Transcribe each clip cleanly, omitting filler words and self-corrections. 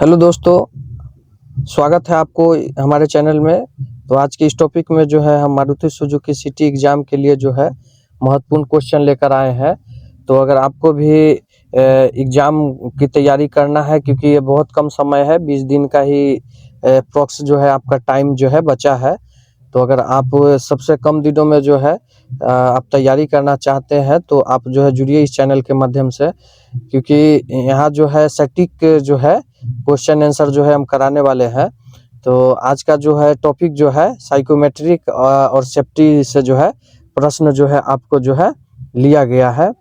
Hello दोस्तों, स्वागत है आपको हमारे चैनल में। तो आज के इस टॉपिक में जो है हम मारुति सुजुकी सिटी एग्ज़ाम के लिए जो है महत्वपूर्ण क्वेश्चन लेकर आए हैं। तो अगर आपको भी एग्ज़ाम की तैयारी करना है, क्योंकि ये बहुत कम समय है, 20 दिन का ही अप्रॉक्स जो है आपका टाइम जो है बचा है। तो अगर आप सबसे कम दिनों में जो है आप तैयारी करना चाहते हैं तो आप जो है जुड़िए इस चैनल के माध्यम से, क्योंकि यहाँ जो है सटीक जो है क्वेश्चन आंसर जो है हम कराने वाले हैं। तो आज का जो है टॉपिक जो है साइकोमेट्रिक और सेफ्टी से जो है प्रश्न जो है आपको जो है लिया गया है।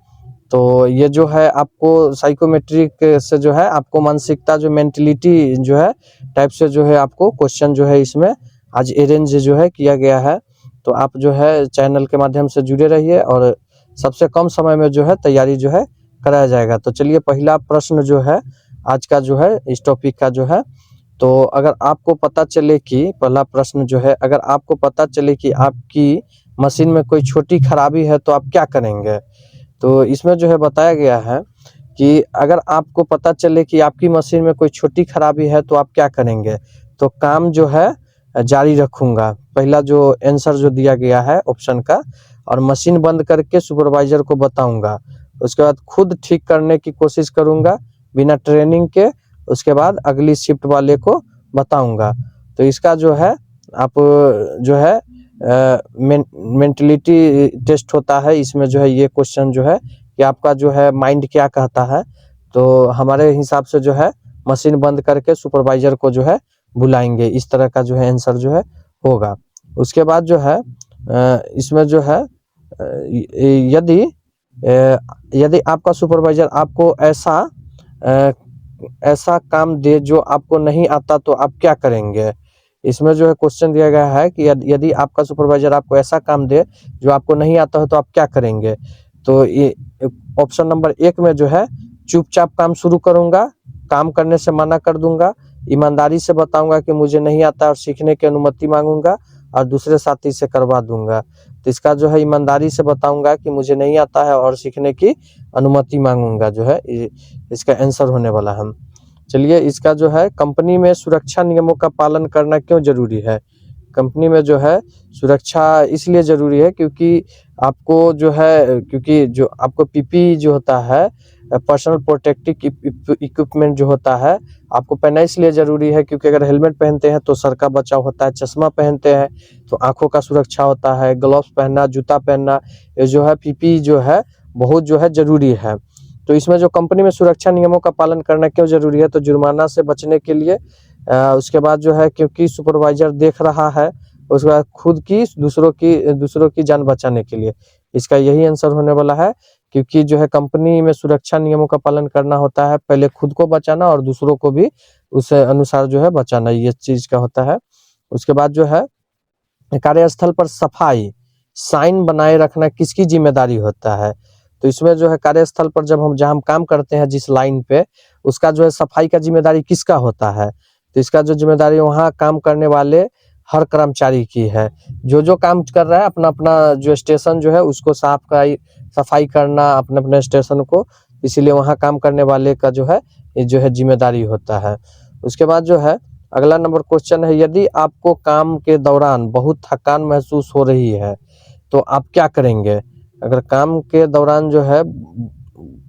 तो ये जो है आपको साइकोमेट्रिक से जो है आपको मानसिकता जो मेंटलिटी जो है टाइप से जो है आपको क्वेश्चन जो है इसमें आज अरेंज जो है किया गया है। तो आप जो है चैनल के माध्यम से जुड़े रहिए और सबसे कम समय में जो है तैयारी जो है कराया जाएगा। तो चलिए पहला प्रश्न जो है आज का जो है इस टॉपिक का जो है, तो अगर आपको पता चले कि पहला प्रश्न जो है, अगर आपको पता चले कि आपकी मशीन में कोई छोटी खराबी है तो आप क्या करेंगे? तो इसमें जो है बताया गया है कि अगर आपको पता चले कि आपकी मशीन में कोई छोटी खराबी है तो आप क्या करेंगे? तो काम जो है जारी रखूँगा, पहला जो आंसर जो दिया गया है ऑप्शन का, और मशीन बंद करके सुपरवाइज़र को बताऊँगा। उसके बाद खुद ठीक करने की कोशिश करूँगा बिना ट्रेनिंग के, उसके बाद अगली शिफ्ट वाले को बताऊँगा। तो इसका जो है आप जो है मेंटलिटी टेस्ट होता है, इसमें जो है ये क्वेश्चन जो है कि आपका जो है माइंड क्या कहता है। तो हमारे हिसाब से जो है मशीन बंद करके सुपरवाइज़र को जो है बुलाएँगे, इस तरह का जो है आंसर जो है होगा। उसके बाद जो है इसमें जो है यदि यदि आपका सुपरवाइज़र आपको ऐसा काम दे जो आपको नहीं आता तो आप क्या करेंगे? इसमें जो है क्वेश्चन दिया गया है कि यदि आपका सुपरवाइज़र आपको ऐसा काम दे जो आपको नहीं आता है तो आप क्या करेंगे? तो ये ऑप्शन नंबर 1 में जो है चुपचाप काम शुरू करूँगा, काम करने से मना कर दूँगा, ईमानदारी से बताऊँगा कि मुझे नहीं आता और सीखने की अनुमति माँगूँगा और दूसरे साथी से करवा दूँगा। तो इसका जो है ईमानदारी से बताऊँगा कि मुझे नहीं आता है और सीखने की अनुमति माँगूँगा जो है इसका आंसर होने वाला है। चलिए इसका जो है कंपनी में सुरक्षा नियमों का पालन करना क्यों ज़रूरी है? कंपनी में जो है सुरक्षा इसलिए ज़रूरी है क्योंकि आपको जो है, क्योंकि जो आपको पीपीई जो होता है, पर्सनल प्रोटेक्टिव इक्विपमेंट जो होता है, आपको पहनना इसलिए ज़रूरी है क्योंकि अगर हेलमेट पहनते हैं तो सर का बचाव होता है, चश्मा पहनते हैं तो आँखों का सुरक्षा होता है, ग्लव्स पहनना, जूता पहनना, ये जो है पीपीई जो है बहुत जो है ज़रूरी है। तो इसमें जो कंपनी में सुरक्षा नियमों का पालन करना क्यों ज़रूरी है? तो जुर्माना से बचने के लिए, उसके बाद जो है क्योंकि सुपरवाइज़र देख रहा है, उसके बाद खुद की दूसरों की जान बचाने के लिए। इसका यही आंसर होने वाला है, क्योंकि जो है कंपनी में सुरक्षा नियमों का पालन करना होता है, पहले खुद को बचाना और दूसरों को भी उस अनुसार जो है बचाना, ये चीज़ का होता है। उसके बाद जो है कार्यस्थल पर सफाई साइन बनाए रखना किसकी ज़िम्मेदारी होता है? तो इसमें जो है कार्यस्थल पर जहाँ हम काम करते हैं जिस लाइन पे, उसका जो है सफाई का ज़िम्मेदारी किसका होता है? तो इसका जो ज़िम्मेदारी वहाँ काम करने वाले हर कर्मचारी की है। जो काम कर रहा है अपना-अपना जो स्टेशन जो है उसको सफाई करना अपने-अपने स्टेशन को, इसीलिए वहाँ काम करने वाले का जो है ये जो है ज़िम्मेदारी होता है। उसके बाद जो है अगला नंबर क्वेश्चन है, यदि आपको काम के दौरान बहुत थकान महसूस हो रही है तो आप क्या करेंगे? अगर काम के दौरान जो है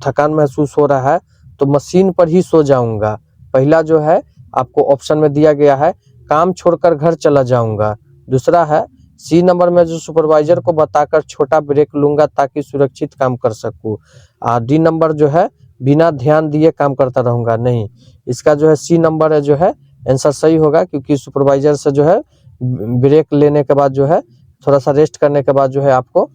थकान महसूस हो रहा है तो मशीन पर ही सो जाऊँगा। पहला जो है आपको ऑप्शन में दिया गया है काम छोड़कर घर चला जाऊँगा। दूसरा है सी नंबर में जो सुपरवाइज़र को बताकर छोटा ब्रेक लूँगा ताकि सुरक्षित काम कर सकूँ। डी नंबर जो है बिना ध्यान दिए काम करता रहूँगा। नहीं, इसका जो है सी नंबर है जो है आंसर सही होगा, क्योंकि सुपरवाइज़र से जो है ब्रेक लेने के बाद जो है थोड़ा-सा रेस्ट करने के बाद जो है आपको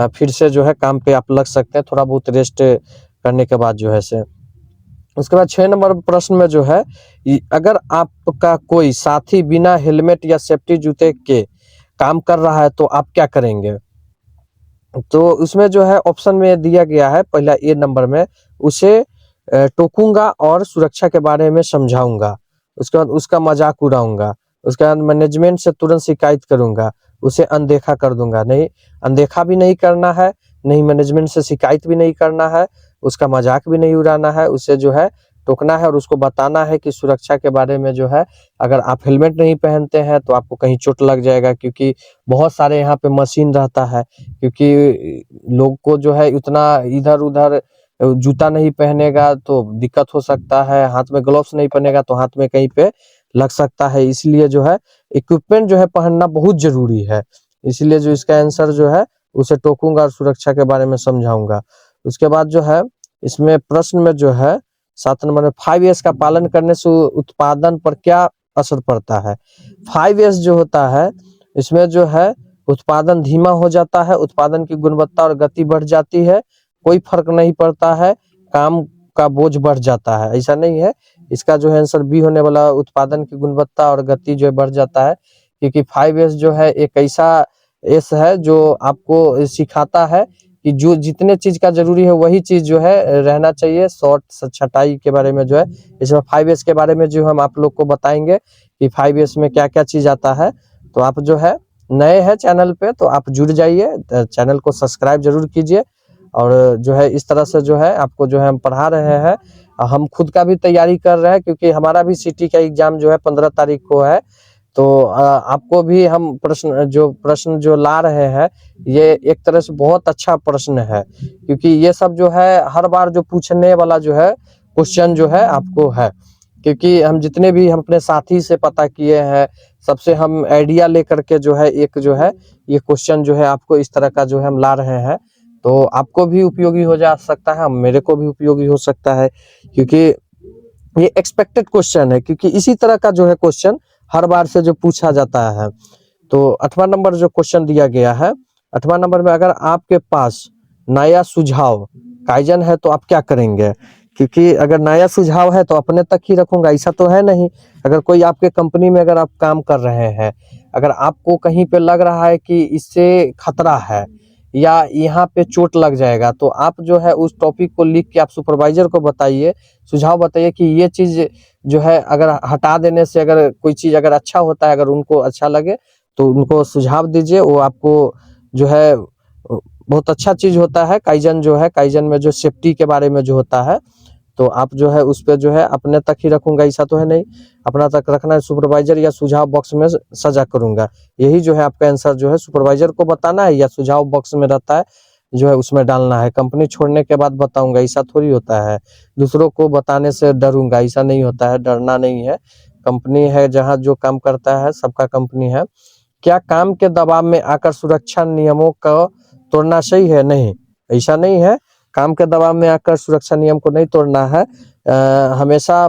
फिर से जो है काम पे आप लग सकते हैं, थोड़ा बहुत रेस्ट करने के बाद जो है से। उसके बाद 6 नंबर प्रश्न में जो है अगर आपका कोई साथी बिना हेलमेट या सेफ्टी जूते के काम कर रहा है तो आप क्या करेंगे? तो उसमें जो है ऑप्शन में दिया गया है पहला ए नंबर में, उसे टोकूँगा और सुरक्षा के बारे में समझाऊँगा। उसके बाद उसका मज़ाक उड़ाऊँगा। उसके बाद मैनेजमेंट से तुरंत शिकायत करूँगा, उसे अनदेखा कर दूँगा। नहीं, अनदेखा भी नहीं करना है, नहीं मैनेजमेंट से शिकायत भी नहीं करना है, उसका मज़ाक भी नहीं उड़ाना है, उसे जो है टोकना है और उसको बताना है कि सुरक्षा के बारे में जो है, अगर आप हेलमेट नहीं पहनते हैं तो आपको कहीं चोट लग जाएगा, क्योंकि बहुत सारे यहाँ पे मशीन रहता है, क्योंकि लोग को जो है उतना इधर-उधर जूता नहीं पहनेगा तो दिक्कत हो सकता है, हाथ में ग्लव्स नहीं पहनेगा तो हाथ में कहीं पे लग सकता है, इसलिए जो है इक्विपमेंट जो है पहनना बहुत ज़रूरी है। इसलिए जो इसका आंसर जो है उसे टोकूँगा और सुरक्षा के बारे में समझाऊँगा। उसके बाद जो है इसमें प्रश्न में जो है 7 नंबर में 5S का पालन करने से उत्पादन पर क्या असर पड़ता है? 5S जो होता है इसमें जो है उत्पादन धीमा हो जाता है, उत्पादन की गुणवत्ता और गति बढ़ जाती है, कोई फ़र्क नहीं पड़ता है, काम का बोझ बढ़ जाता है, ऐसा नहीं है। इसका जो है आंसर बी होने वाला, उत्पादन की गुणवत्ता और गति जो है बढ़ जाता है, क्योंकि 5S जो है एक ऐसा एस है जो आपको सिखाता है कि जो जितने चीज़ का ज़रूरी है वही चीज़ जो है रहना चाहिए। शॉर्ट छँटाई के बारे में जो है इसमें 5S के बारे में जो हम आप लोग को बताएँगे कि 5S में क्या-क्या चीज़ आता है। तो आप जो है नए हैं चैनल पे तो आप जुड़ जाइए, चैनल को सब्सक्राइब ज़रूर कीजिए, और जो है इस तरह से जो है आपको जो है हम पढ़ा रहे हैं। हम खुद का भी तैयारी कर रहे हैं, क्योंकि हमारा भी सिटी का एग्ज़ाम जो है 15 तारीख को है। तो आपको भी हम प्रश्न जो ला रहे हैं, ये एक तरह से बहुत अच्छा प्रश्न है, क्योंकि ये सब जो है हर बार जो पूछने वाला जो है क्वेश्चन जो है आपको है, क्योंकि हम जितने भी हम अपने साथी से पता किए हैं, सबसे हम आइडिया लेकर के जो है एक जो है ये क्वेश्चन जो है आपको इस तरह का जो है हम ला रहे हैं। तो आपको भी उपयोगी हो जा सकता है, मेरे को भी उपयोगी हो सकता है, क्योंकि ये एक्सपेक्टेड क्वेश्चन है, क्योंकि इसी तरह का जो है क्वेश्चन हर बार से जो पूछा जाता है। तो 8वां नंबर जो क्वेश्चन दिया गया है, 8वां नंबर में अगर आपके पास नया सुझाव काइजन है तो आप क्या करेंगे? क्योंकि अगर नया सुझाव है तो अपने तक ही रखूँगा, ऐसा तो है नहीं। अगर कोई आपके कंपनी में अगर आप काम कर रहे हैं, अगर आपको कहीं पे लग रहा है कि इससे खतरा है या यहाँ पे चोट लग जाएगा, तो आप जो है उस टॉपिक को लिख के आप सुपरवाइज़र को बताइए, सुझाव बताइए कि ये चीज़ जो है अगर हटा देने से अगर कोई चीज़ अगर अच्छा होता है, अगर उनको अच्छा लगे तो उनको सुझाव दीजिए। वो आपको जो है बहुत अच्छा चीज़ होता है काइजन जो है, काइजन में जो सेफ्टी के बारे में जो होता है, तो आप जो है उस पे जो है अपने तक ही रखूँगा, ऐसा तो है नहीं। अपना तक रखना है, सुपरवाइज़र या सुझाव बॉक्स में सजा करूँगा। यही जो है आपका आंसर जो है सुपरवाइज़र को बताना है या सुझाव बॉक्स में रहता है जो है उसमें डालना है। कंपनी छोड़ने के बाद बताऊँगा, ऐसा थोड़ी होता है। दूसरों को बताने से डरूँगा, ऐसा नहीं होता है, डरना नहीं है। कंपनी है जहाँ जो काम करता है सबका कंपनी है। क्या काम के दबाव में आकर सुरक्षा नियमों को तोड़ना सही है? नहीं, ऐसा नहीं है। काम के दबाव में आकर सुरक्षा नियम को नहीं तोड़ना है। हमेशा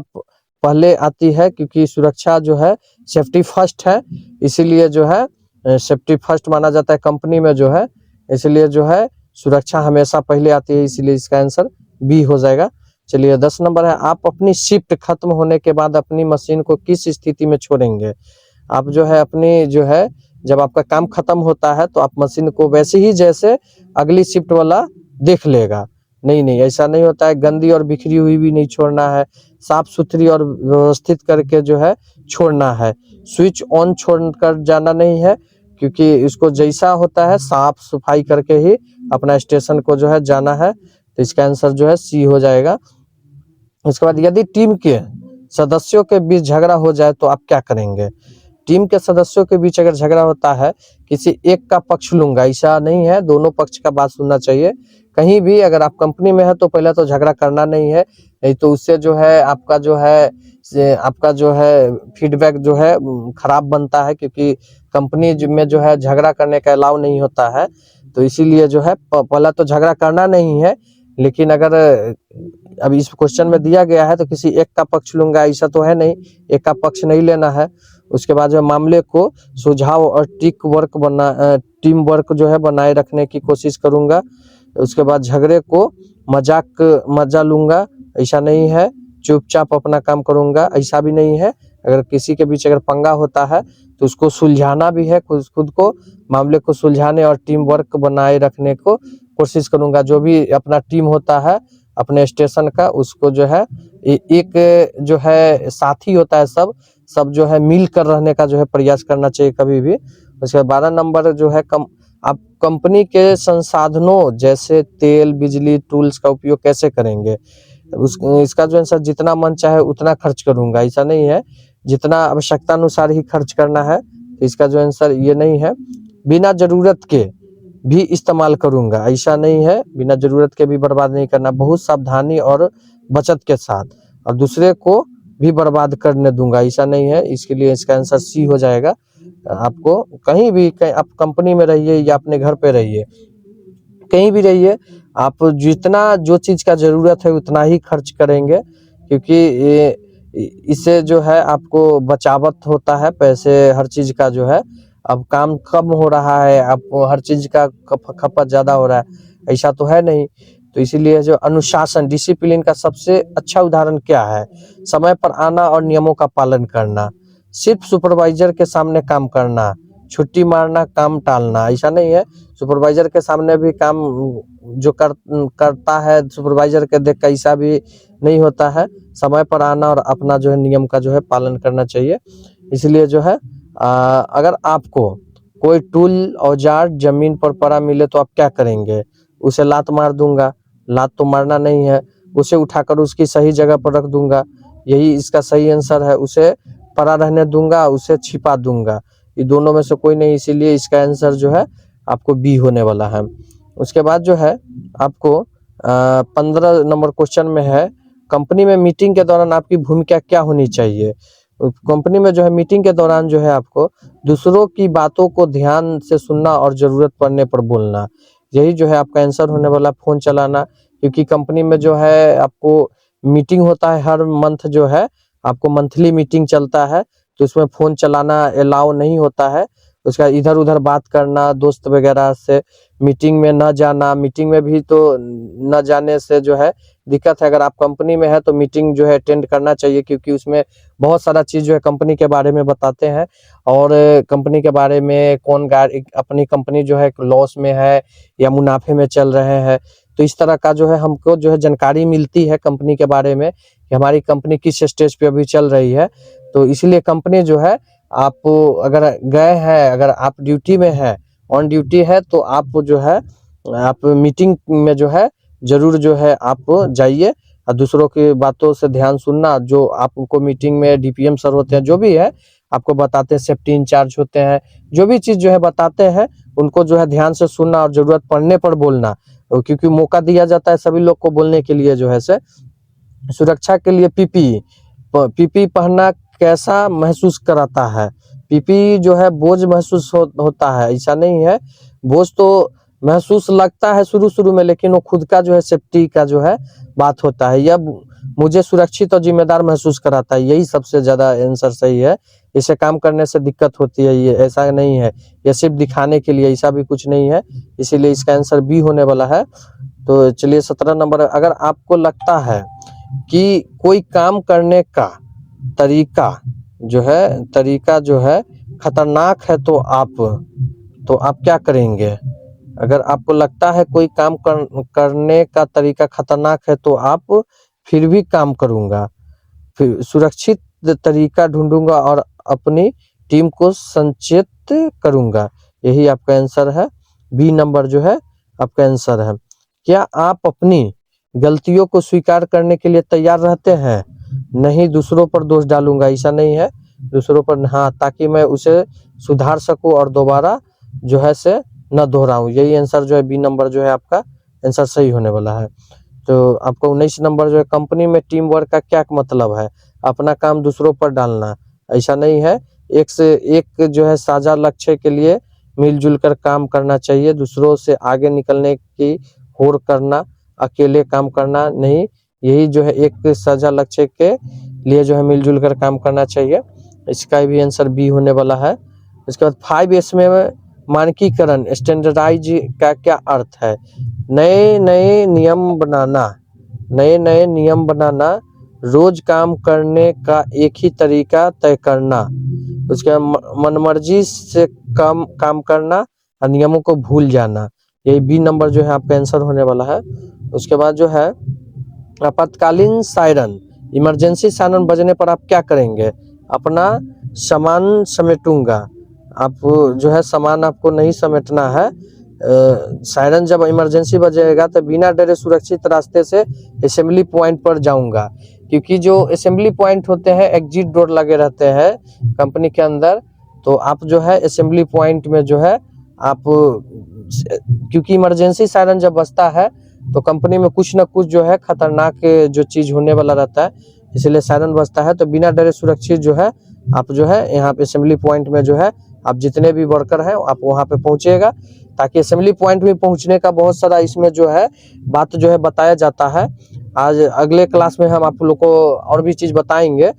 पहले आती है, क्योंकि सुरक्षा जो है सेफ्टी फर्स्ट है, इसीलिए जो है सेफ्टी फर्स्ट माना जाता है कंपनी में जो है, इसलिए जो है सुरक्षा हमेशा पहले आती है, इसीलिए इसका आंसर बी हो जाएगा। चलिए 10 नंबर है, आप अपनी शिफ्ट खत्म होने के बाद अपनी मशीन को किस स्थिति में छोड़ेंगे? आप जो है अपनी जो है जब आपका काम खत्म होता है तो आप मशीन को वैसे ही जैसे अगली शिफ्ट वाला देख लेगा। नहीं, ऐसा नहीं होता है, गंदी और बिखरी हुई भी नहीं छोड़ना है, साफ-सुथरी और व्यवस्थित करके जो है छोड़ना है। स्विच ऑन छोड़कर जाना नहीं है, क्योंकि इसको जैसा होता है साफ-सफाई करके ही अपना स्टेशन को जो है जाना है, तो इसका आंसर जो है सी हो जाएगा। उसके बाद यदि टीम के सदस्यों के बीच झगड़ा हो जाए तो आप क्या करेंगे? टीम के सदस्यों के बीच अगर झगड़ा होता है, किसी एक का पक्ष लूँगा, ऐसा नहीं है, दोनों पक्ष का बात सुनना चाहिए। कहीं भी अगर आप कंपनी में हैं तो पहले तो झगड़ा करना नहीं है, नहीं तो उससे जो है आपका जो है फीडबैक जो है खराब बनता है, क्योंकि कंपनी में जो है झगड़ा करने का अलाउ नहीं होता है। तो इसीलिए जो है पहला तो झगड़ा करना नहीं है, लेकिन अगर अभी इस क्वेश्चन में दिया गया है तो किसी एक का पक्ष लूँगा, ऐसा तो है नहीं, एक का पक्ष नहीं लेना है। उसके बाद जो मामले को सुझाव और टीम वर्क जो है बनाए रखने की कोशिश करूँगा। उसके बाद झगड़े को मज़ा लूँगा, ऐसा नहीं है। चुपचाप अपना काम करूँगा, ऐसा भी नहीं है। अगर किसी के बीच अगर पंगा होता है तो उसको सुलझाना भी है, खुद को मामले को सुलझाने और टीम वर्क बनाए रखने को कोशिश करूँगा। जो भी अपना टीम होता है अपने स्टेशन का, उसको जो है एक जो है साथी होता है, सब जो है मिलकर रहने का जो है प्रयास करना चाहिए कभी भी। उसके बाद 12 नंबर जो है आप कंपनी के संसाधनों जैसे तेल, बिजली, टूल्स का उपयोग कैसे करेंगे? इसका जो आंसर जितना मन चाहे उतना खर्च करूंगा, ऐसा नहीं है। जितना आवश्यकता अनुसार ही खर्च करना है। तो इसका जो आंसर ये नहीं है। बिना जरूरत के भी इस्तेमाल करूंगा, ऐसा नहीं है। बिना जरूरत के भी बर्बाद नहीं करना, बहुत सावधानी और बचत के साथ, और दूसरे को भी बर्बाद करने दूंगा, ऐसा नहीं है। इसके लिए इसका आंसर सी हो जाएगा। आपको कहीं भी आप कंपनी में रहिए या अपने घर पे रहिए, कहीं भी रहिए, आप जितना जो चीज़ का ज़रूरत है उतना ही खर्च करेंगे, क्योंकि ये इससे जो है आपको बचावत होता है पैसे हर चीज़ का जो है। अब काम कम हो रहा है, अब हर चीज़ का खपत ज़्यादा हो रहा है, ऐसा तो है नहीं। तो इसीलिए जो अनुशासन, डिसिप्लिन का सबसे अच्छा उदाहरण क्या है? समय पर आना और नियमों का पालन करना, सिर्फ सुपरवाइजर के सामने काम करना, छुट्टी मारना, काम टालना, ऐसा नहीं है। सुपरवाइजर के सामने भी काम जो करता है सुपरवाइजर के देख ऐसा भी नहीं होता है। समय पर आना और अपना जो है नियम का जो है पालन करना चाहिए। इसलिए जो है अगर आपको कोई टूल औजार जमीन पर पड़ा मिले तो आप क्या करेंगे? उसे लात मार दूंगा, लात तो मारना नहीं है। उसे उठाकर उसकी सही जगह पर रख दूंगा, यही इसका सही आंसर है। उसे पड़ा रहने दूंगा, उसे छिपा दूंगा, ये दोनों में से कोई नहीं। इसीलिए इसका आंसर जो है आपको बी होने वाला है। उसके बाद जो है आपको 15 नंबर क्वेश्चन में है, कंपनी में मीटिंग के दौरान आपकी भूमिका क्या होनी चाहिए? कंपनी में जो है मीटिंग के दौरान जो है आपको दूसरों की बातों को ध्यान से सुनना और जरूरत पड़ने पर बोलना, यही जो है आपका आंसर होने वाला। फोन चलाना, क्योंकि कंपनी में जो है आपको मीटिंग होता है हर मंथ, जो है आपको मंथली मीटिंग चलता है, तो उसमें फोन चलाना अलाउ नहीं होता है। उसका इधर उधर बात करना, दोस्त वगैरह से मीटिंग में न जाना, मीटिंग में भी तो न जाने से जो है दिक्कत है। अगर आप कंपनी में है तो मीटिंग जो है अटेंड करना चाहिए, क्योंकि उसमें बहुत सारा चीज़ जो है कंपनी के बारे में बताते हैं, और कंपनी के बारे में कौन अपनी कंपनी जो है लॉस में है या मुनाफे में चल रहे हैं, तो इस तरह का जो है हमको जो है जानकारी मिलती है कंपनी के बारे में कि हमारी कंपनी किस स्टेज पे अभी चल रही है। तो इसलिए कंपनी जो है, आप अगर गए हैं, अगर आप ड्यूटी में है, ऑन ड्यूटी है, तो आप जो है आप मीटिंग में जो है जरूर जो है आप जाइए, और दूसरों की बातों से ध्यान सुनना। जो आपको मीटिंग में डीपीएम सर होते हैं, जो भी है आपको बताते हैं, सेफ्टी इंचार्ज होते हैं, जो भी चीज़ जो है बताते हैं, उनको जो है ध्यान से सुनना और जरूरत पड़ने पर बोलना, क्योंकि मौका दिया जाता है सभी लोग को बोलने के लिए जो है से। सुरक्षा के लिए पीपी पहनना कैसा महसूस कराता है? पीपी जो है बोझ महसूस होता है, ऐसा नहीं है। बोझ तो महसूस लगता है शुरू में, लेकिन वो खुद का जो है सेफ्टी का जो है बात होता है। यह मुझे सुरक्षित और जिम्मेदार महसूस कराता है, यही सबसे ज़्यादा आंसर सही है। इसे काम करने से दिक्कत होती है, ये ऐसा नहीं है। ये सिर्फ दिखाने के लिए, ऐसा भी कुछ नहीं है। इसीलिए इसका आंसर बी होने वाला है। तो चलिए 17 नंबर, अगर आपको लगता है कि कोई काम करने का तरीका जो है खतरनाक है, तो आप क्या करेंगे? अगर आपको लगता है कोई काम करने का तरीका खतरनाक है, तो आप फिर भी काम करूंगा, फिर सुरक्षित तरीका ढूंढूंगा और अपनी टीम को संचेत करूंगा, यही आपका आंसर है। बी नंबर जो है आपका आंसर है। क्या आप अपनी गलतियों को स्वीकार करने के लिए तैयार रहते हैं? नहीं, दूसरों पर दोष डालूंगा, ऐसा नहीं है। दूसरों पर हाँ, ताकि मैं उसे सुधार सकूं और दोबारा जो है से न दोहराऊं, यही आंसर जो है बी नंबर जो है आपका आंसर सही होने वाला है। तो आपका 19 नंबर जो है, कंपनी में टीम वर्क का क्या मतलब है? अपना काम दूसरों पर डालना, ऐसा नहीं है। एक से एक जो है साझा लक्ष्य के लिए मिलजुल कर काम करना चाहिए, दूसरों से आगे निकलने की होड़ करना, अकेले काम करना नहीं, यही जो है एक साझा लक्ष्य के लिए जो है मिलजुल कर काम करना चाहिए। इसका भी आंसर बी होने वाला है। इसके बाद 5S में मानकीकरण, स्टैंडर्डाइज का क्या अर्थ है? नए नए नियम बनाना, रोज काम करने का एक ही तरीका तय करना, उसके मनमर्जी से काम करना और नियमों को भूल जाना, यही बी नंबर जो है आपका आंसर होने वाला है। उसके बाद जो है आपातकालीन सायरन, इमरजेंसी सायरन बजने पर आप क्या करेंगे? अपना सामान समेटूंगा। आप जो है सामान आपको नहीं समेटना है, सायरन जब इमरजेंसी बजेगा तो बिना डरे सुरक्षित रास्ते से असेंबली पॉइंट पर जाऊंगा, क्योंकि जो असेंबली पॉइंट होते हैं एग्जिट डोर लगे रहते हैं कंपनी के अंदर। तो आप जो है असेंबली पॉइंट में जो है आप, क्योंकि इमरजेंसी सायरन जब बजता है तो कंपनी में कुछ ना कुछ जो है खतरनाक जो चीज होने वाला रहता है, इसलिए सायरन बजता है। तो बिना डरे सुरक्षित जो है आप जो है यहाँ पे असेंबली पॉइंट में जो है आप जितने भी वर्कर हैं आप वहाँ पे पहुँचिएगा, ताकि असेंबली पॉइंट में पहुँचने का बहुत सारा इसमें जो है बात जो है बताया जाता है। आज अगले क्लास में हम आप लोग को और भी चीज़ बताएंगे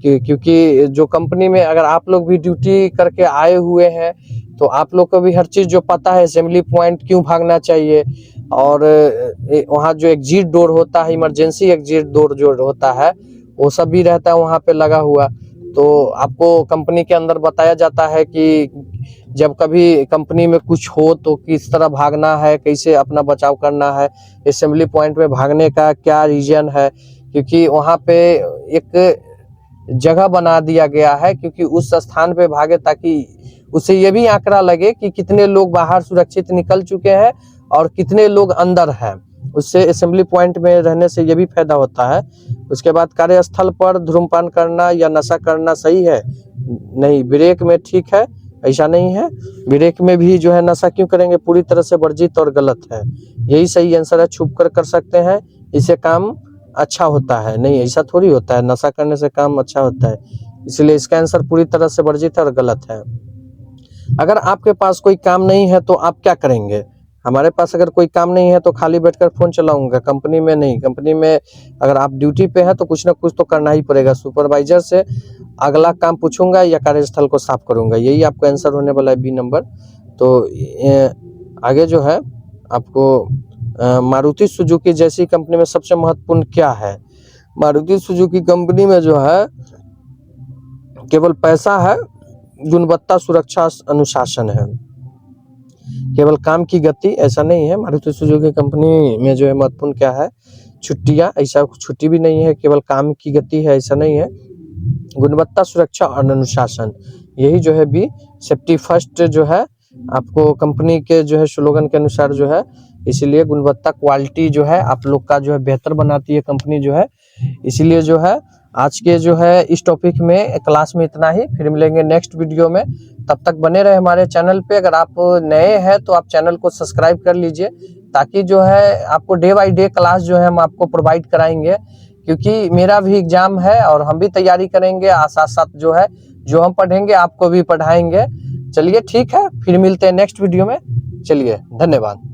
कि क्योंकि जो कंपनी में अगर आप लोग भी ड्यूटी करके आए हुए हैं तो आप लोग को भी हर चीज़ जो पता है असेंबली पॉइंट क्यों भागना चाहिए, और वहाँ जो एग्जिट डोर होता है इमरजेंसी एग्जिट डोर जो होता है वो सब भी रहता है वहाँ पे लगा हुआ। तो आपको कंपनी के अंदर बताया जाता है कि जब कभी कंपनी में कुछ हो तो किस तरह भागना है, कैसे अपना बचाव करना है, असेंबली पॉइंट में भागने का क्या रीजन है, क्योंकि वहाँ पे एक जगह बना दिया गया है क्योंकि उस स्थान पे भागे ताकि उसे ये भी आंकड़ा लगे कि कितने लोग बाहर सुरक्षित निकल चुके हैं और कितने लोग अंदर हैं। उससे असेंबली पॉइंट में रहने से ये भी फायदा होता है। उसके बाद कार्यस्थल पर धूम्रपान करना या नशा करना सही है? नहीं, ब्रेक में ठीक है, ऐसा नहीं है। ब्रेक में भी जो है नशा क्यों करेंगे, पूरी तरह से वर्जित और गलत है। यही सही आंसर है, छुप कर सकते हैं, इससे काम अच्छा होता है। नहीं, ऐसा थोड़ी होता है, नशा करने से काम अच्छा होता है, इसलिए इसका आंसर पूरी तरह से वर्जित है और गलत है। अगर आपके पास कोई काम नहीं है तो आप क्या करेंगे? हमारे पास अगर कोई काम नहीं है तो खाली बैठकर फोन चलाऊंगा, कंपनी में नहीं। कंपनी में अगर आप ड्यूटी पे हैं तो कुछ ना कुछ तो करना ही पड़ेगा। सुपरवाइजर से अगला काम पूछूंगा या कार्यस्थल को साफ करूंगा, यही आपका आंसर होने वाला है बी नंबर। तो आगे जो है आपको मारुति सुजुकी जैसी कंपनी में सबसे महत्वपूर्ण क्या है? मारुति सुजुकी कंपनी में जो है केवल पैसा है, गुणवत्ता, सुरक्षा, अनुशासन है, केवल काम की गति ऐसा नहीं है। मारुति सुजुकी कंपनी में जो है महत्वपूर्ण क्या है? छुट्टियां, ऐसा छुट्टी भी नहीं है, केवल काम की गति है ऐसा नहीं है। गुणवत्ता, सुरक्षा और अनुशासन, यही जो है बी सेफ्टी फर्स्ट जो है आपको कंपनी के जो है स्लोगन के अनुसार जो है, इसीलिए गुणवत्ता क्वालिटी जो है आप लोग का जो है बेहतर बनाती है कंपनी जो है। इसीलिए जो है आज के जो है इस टॉपिक में क्लास में इतना ही, फिर मिलेंगे नेक्स्ट वीडियो में। तब तक बने रहे हमारे चैनल पे। अगर आप नए हैं तो आप चैनल को सब्सक्राइब कर लीजिए, ताकि जो है आपको डे बाय डे क्लास जो है हम आपको प्रोवाइड कराएंगे, क्योंकि मेरा भी एग्जाम है और हम भी तैयारी करेंगे, साथ साथ जो है जो हम पढ़ेंगे आपको भी पढ़ाएंगे। चलिए ठीक है, फिर मिलते हैं नेक्स्ट वीडियो में। चलिए, धन्यवाद।